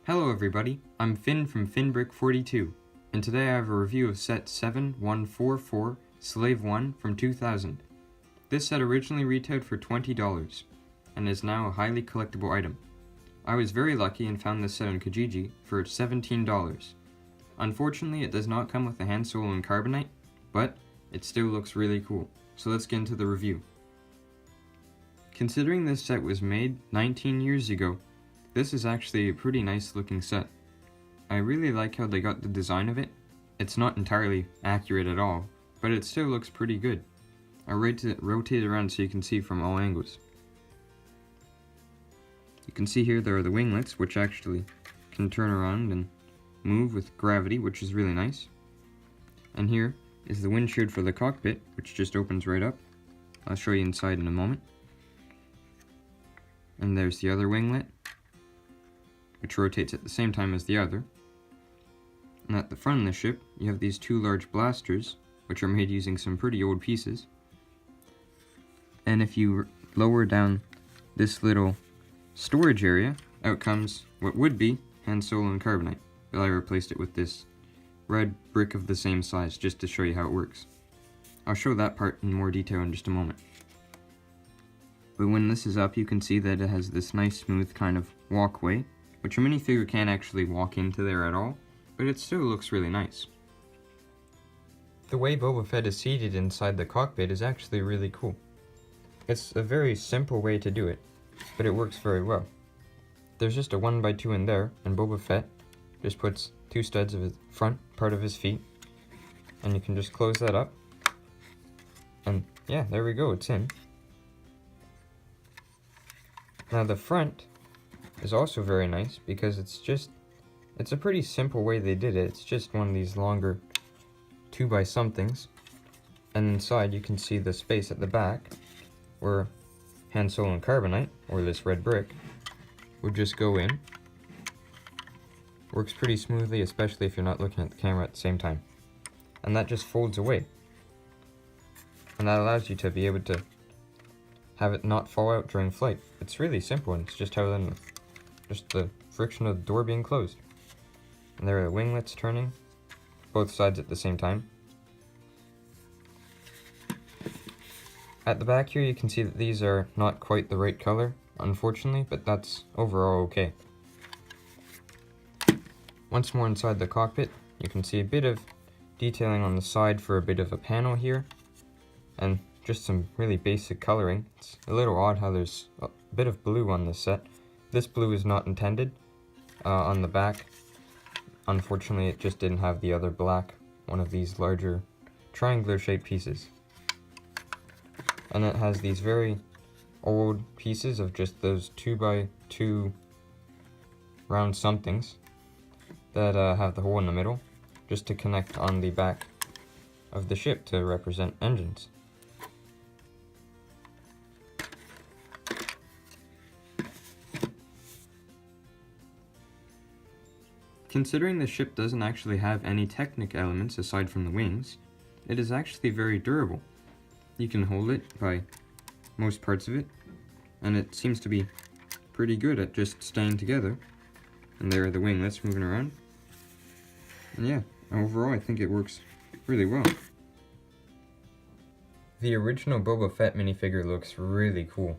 Hello everybody, I'm Finn from FinnBrick42, and today I have a review of set 7144 Slave 1 from 2000. This set originally retailed for $20, and is now a highly collectible item. I was very lucky and found this set on Kijiji for $17. Unfortunately, it does not come with the Han Solo and Carbonite, but it still looks really cool, so let's get into the review. Considering this set was made 19 years ago, this is actually a pretty nice looking set. I really like how they got the design of it. It's not entirely accurate at all, but it still looks pretty good. I'll rotate it around so you can see from all angles. You can see here there are the winglets, which actually can turn around and move with gravity, which is really nice. And here is the windshield for the cockpit, which just opens right up. I'll show you inside in a moment. And there's the other winglet, which rotates at the same time as the other. And at the front of the ship, you have these two large blasters, which are made using some pretty old pieces. And if you lower down this little storage area, out comes what would be Han Solo and Carbonite, but I replaced it with this red brick of the same size just to show you how it works. I'll show that part in more detail in just a moment. But when this is up, you can see that it has this nice smooth kind of walkway, which a minifigure can't actually walk into there at all, but it still looks really nice. The way Boba Fett is seated inside the cockpit is actually really cool. It's a very simple way to do it, but it works very well. There's just a 1x2 in there, and Boba Fett just puts two studs of his front part of his feet, and you can just close that up, and yeah, there we go, it's in. Now the front is also very nice because it's a pretty simple way they did it. It's just one of these longer 2x somethings, and inside you can see the space at the back where Han Solo and Carbonite, or this red brick, would just go in. Works pretty smoothly, especially if you're not looking at the camera at the same time. And that just folds away. And that allows you to be able to have it not fall out during flight. It's really simple, and it's just just the friction of the door being closed. And there are the winglets turning, both sides at the same time. At the back here you can see that these are not quite the right color, unfortunately, but that's overall okay. Once more inside the cockpit, you can see a bit of detailing on the side for a bit of a panel here, and just some really basic coloring. It's a little odd how there's a bit of blue on this set. This blue is not intended on the back. Unfortunately, it just didn't have the other black, one of these larger triangular shaped pieces. And it has these very old pieces of just those 2x2 round somethings that have the hole in the middle, just to connect on the back of the ship to represent engines. Considering the ship doesn't actually have any Technic elements aside from the wings, it is actually very durable. You can hold it by most parts of it, and it seems to be pretty good at just staying together. And there are the winglets moving around. And yeah, overall I think it works really well. The original Boba Fett minifigure looks really cool.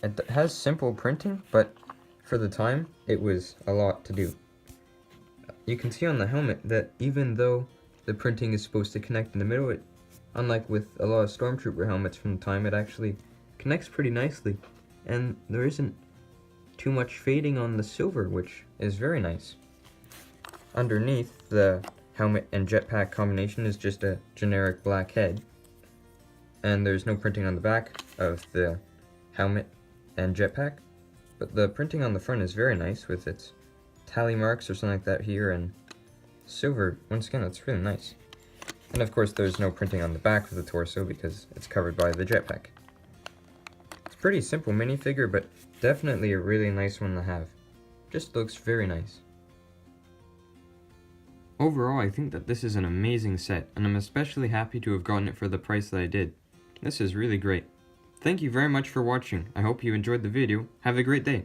It has simple printing, but for the time, it was a lot to do. You can see on the helmet that even though the printing is supposed to connect in the middle, unlike with a lot of Stormtrooper helmets from the time, it actually connects pretty nicely. And there isn't too much fading on the silver, which is very nice. Underneath, the helmet and jetpack combination is just a generic black head. And there's no printing on the back of the helmet and jetpack. But the printing on the front is very nice with its tally marks or something like that here, and silver. Once again, that's really nice. And of course there's no printing on the back of the torso because it's covered by the jetpack. It's a pretty simple minifigure, but definitely a really nice one to have. Just looks very nice. Overall, I think that this is an amazing set, and I'm especially happy to have gotten it for the price that I did. This is really great. Thank you very much for watching. I hope you enjoyed the video. Have a great day.